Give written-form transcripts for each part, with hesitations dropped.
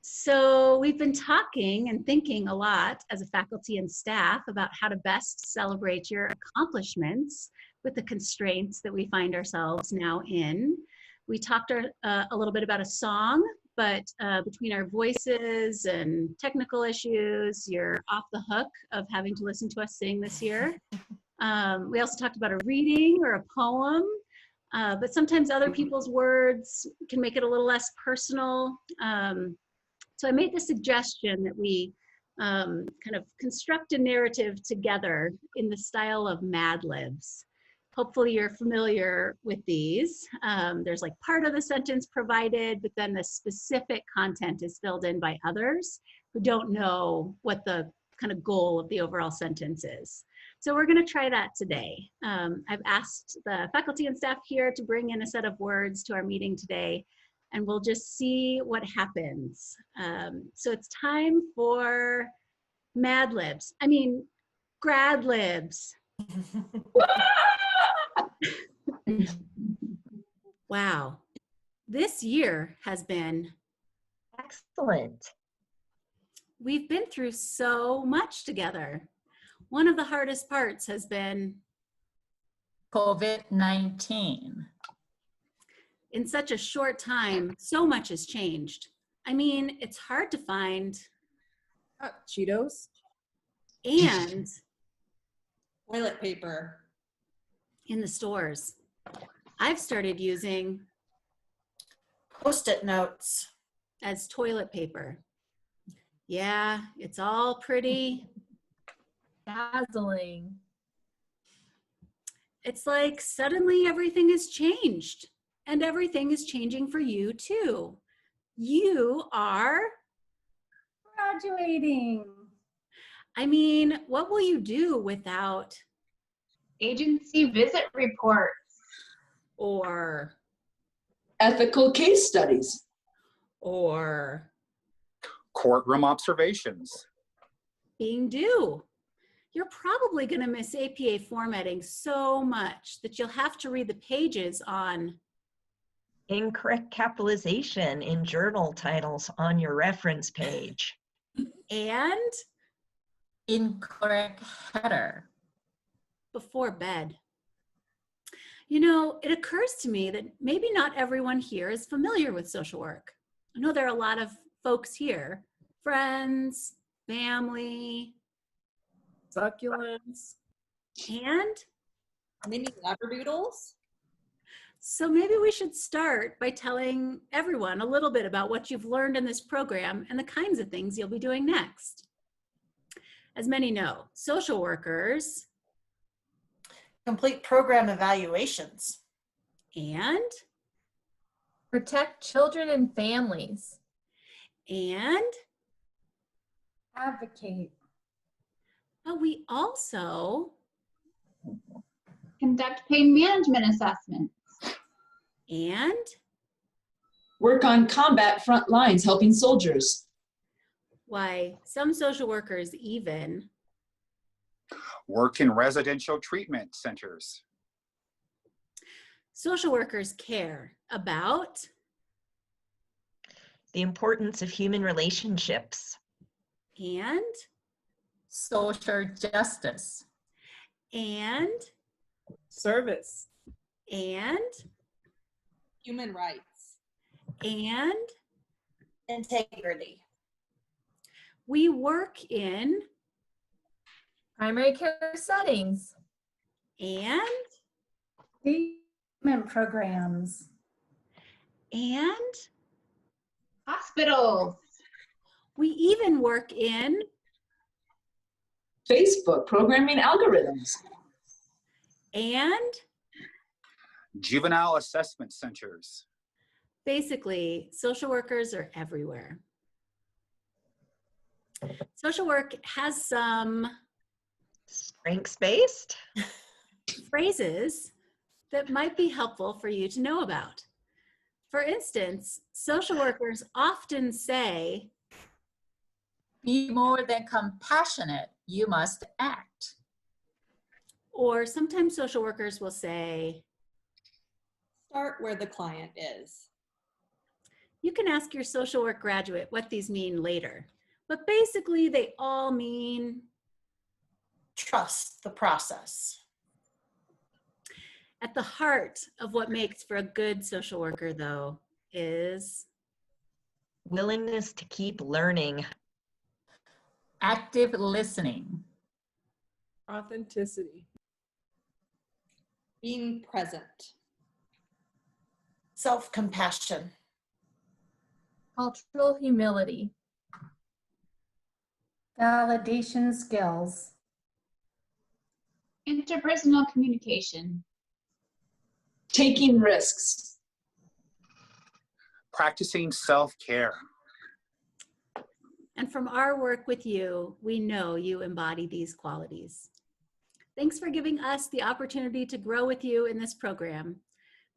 So we've been talking and thinking a lot as a faculty and staff about how to best celebrate your accomplishments with the constraints that we find ourselves now in. We talked a little bit about a song, but between our voices and technical issues, you're off the hook of having to listen to us sing this year. We also talked about a reading or a poem, but sometimes other people's words can make it a little less personal. So I made the suggestion that we kind of construct a narrative together in the style of Mad Libs. Hopefully you're familiar with these. There's like part of the sentence provided, but then the specific content is filled in by others who don't know what the kind of goal of the overall sentence is. So we're going to try that today. I've asked the faculty and staff here to bring in a set of words to our meeting today, and we'll just see what happens. So it's time for Mad Libs. I mean, Grad Libs. Wow. This year has been excellent. We've been through so much together. One of the hardest parts has been COVID-19. In such a short time, so much has changed. I mean, it's hard to find Cheetos and toilet paper in the stores. I've started using Post-it notes as toilet paper. Yeah, it's all pretty dazzling. It's like suddenly everything has changed. And everything is changing for you too. You are graduating. I mean, what will you do without agency visit reports or ethical case studies or courtroom observations being due? You're probably going to miss APA formatting so much that you'll have to read the pages on incorrect capitalization in journal titles on your reference page. And incorrect header before bed. You know, it occurs to me that maybe not everyone here is familiar with social work. I know there are a lot of folks here, friends, family, succulents, and mini labradoodles. So maybe we should start by telling everyone a little bit about what you've learned in this program and the kinds of things you'll be doing next. As many know, social workers complete program evaluations and protect children and families and advocate. But we also conduct pain management assessments and work on combat front lines helping soldiers. Why, some social workers even work in residential treatment centers. Social workers care about the importance of human relationships and social justice and service and human rights and integrity. We work in primary care settings and treatment programs and hospitals. We even work in Facebook programming algorithms and juvenile assessment centers. Basically, social workers are everywhere. Social work has some strengths-based phrases that might be helpful for you to know about. For instance, social workers often say, be more than compassionate, you must act. Or sometimes social workers will say, start where the client is. You can ask your social work graduate what these mean later, but basically they all mean Trust the process. at the heart of what makes for a good social worker, though, is Willingness to keep learning. Active listening. Authenticity. Being present. Self-compassion. Cultural humility. Validation skills. Interpersonal communication. Taking risks. Practicing self-care. and from our work with you, we know you embody these qualities. Thanks for giving us the opportunity to grow with you in this program.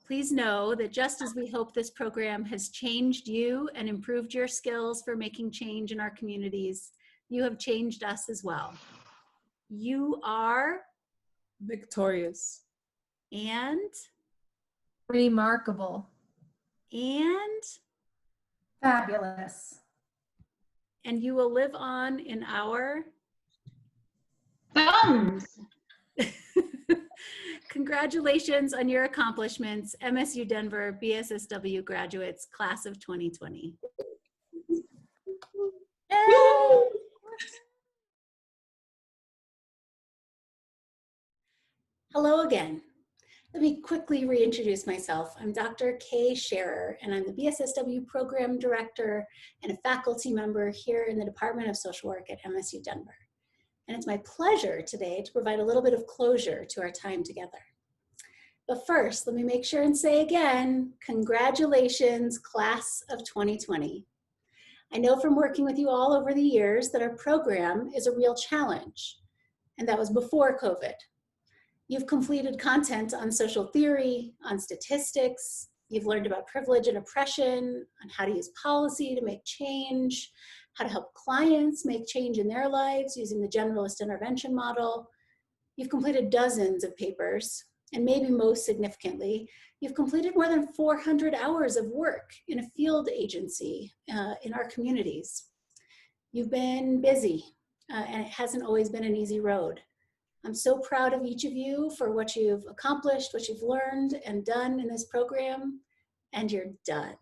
Please know that just as we hope this program has changed you and improved your skills for making change in our communities, you have changed us as well. You are Victorious. and Remarkable. Fabulous. and you will live on in our Thumbs. Congratulations on your accomplishments, MSU Denver BSSW graduates, class of 2020. Yay! Hello again. Let me quickly reintroduce myself. I'm Dr. Kay Scherer, and I'm the BSSW Program Director and a faculty member here in the Department of Social Work at MSU Denver. And it's my pleasure today to provide a little bit of closure to our time together. But first, let me make sure and say again, congratulations, class of 2020. I know from working with you all over the years that our program is a real challenge, and that was before COVID. You've completed content on social theory, on statistics, you've learned about privilege and oppression, on how to use policy to make change, how to help clients make change in their lives using the generalist intervention model. You've completed dozens of papers, and maybe most significantly, you've completed more than 400 hours of work in a field agency in our communities. You've been busy, and it hasn't always been an easy road. I'm so proud of each of you for what you've accomplished, what you've learned and done in this program, and you're done.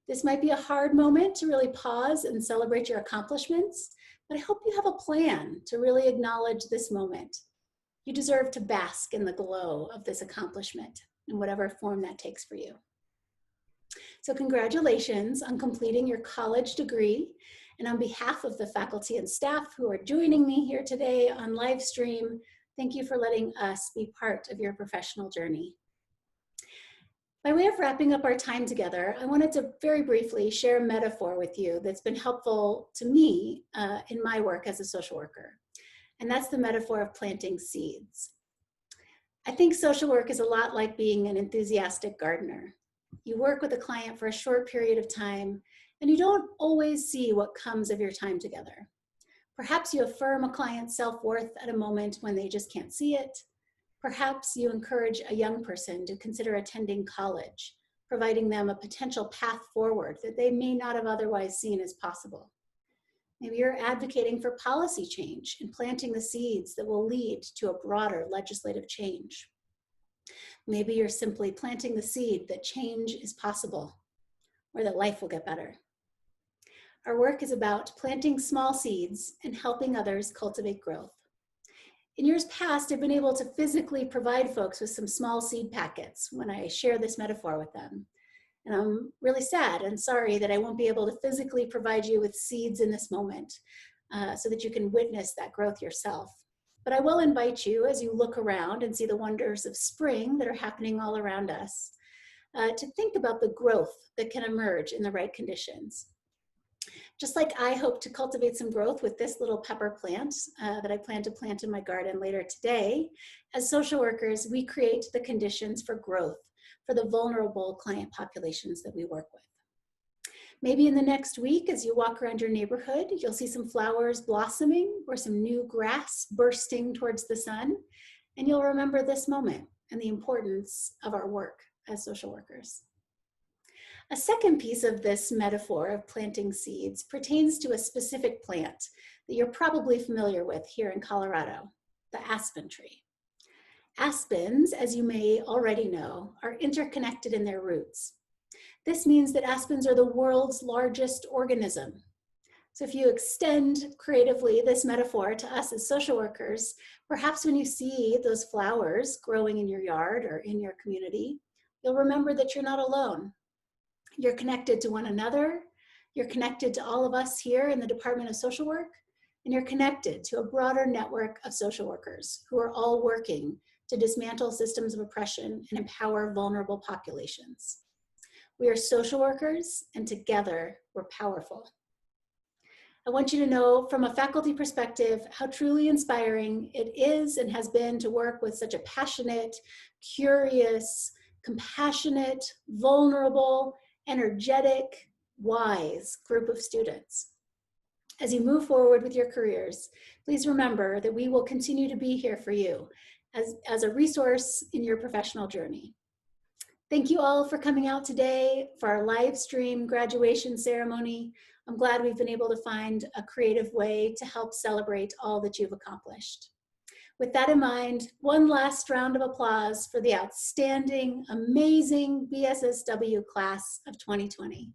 This might be a hard moment to really pause and celebrate your accomplishments, but I hope you have a plan to really acknowledge this moment. You deserve to bask in the glow of this accomplishment in whatever form that takes for you. So congratulations on completing your college degree. And on behalf of the faculty and staff who are joining me here today on live stream, thank you for letting us be part of your professional journey. By way of wrapping up our time together, I wanted to very briefly share a metaphor with you that's been helpful to me in my work as a social worker. And that's the metaphor of planting seeds. I think social work is a lot like being an enthusiastic gardener. You work with a client for a short period of time, and you don't always see what comes of your time together. Perhaps you affirm a client's self-worth at a moment when they just can't see it. Perhaps you encourage a young person to consider attending college, providing them a potential path forward that they may not have otherwise seen as possible. Maybe you're advocating for policy change and planting the seeds that will lead to a broader legislative change. Maybe you're simply planting the seed that change is possible or that life will get better. Our work is about planting small seeds and helping others cultivate growth. In years past, I've been able to physically provide folks with some small seed packets when I share this metaphor with them. And I'm really sad and sorry that I won't be able to physically provide you with seeds in this moment so that you can witness that growth yourself. But I will invite you, as you look around and see the wonders of spring that are happening all around us, to think about the growth that can emerge in the right conditions. Just like I hope to cultivate some growth with this little pepper plant that I plan to plant in my garden later today, as social workers, we create the conditions for growth for the vulnerable client populations that we work with. Maybe in the next week, as you walk around your neighborhood, you'll see some flowers blossoming or some new grass bursting towards the sun, and you'll remember this moment and the importance of our work as social workers. A second piece of this metaphor of planting seeds pertains to a specific plant that you're probably familiar with here in Colorado, the aspen tree. Aspens, as you may already know, are interconnected in their roots. This means that aspens are the world's largest organism. So if you extend creatively this metaphor to us as social workers, perhaps when you see those flowers growing in your yard or in your community, you'll remember that you're not alone. You're connected to one another, you're connected to all of us here in the Department of Social Work, and you're connected to a broader network of social workers who are all working to dismantle systems of oppression and empower vulnerable populations. We are social workers, and together we're powerful. I want you to know from a faculty perspective how truly inspiring it is and has been to work with such a passionate, curious, compassionate, vulnerable, energetic, wise group of students. As you move forward with your careers, please remember that we will continue to be here for you as a resource in your professional journey. Thank you all for coming out today for our live stream graduation ceremony. I'm glad we've been able to find a creative way to help celebrate all that you've accomplished. With that in mind, one last round of applause for the outstanding, amazing BSSW class of 2020.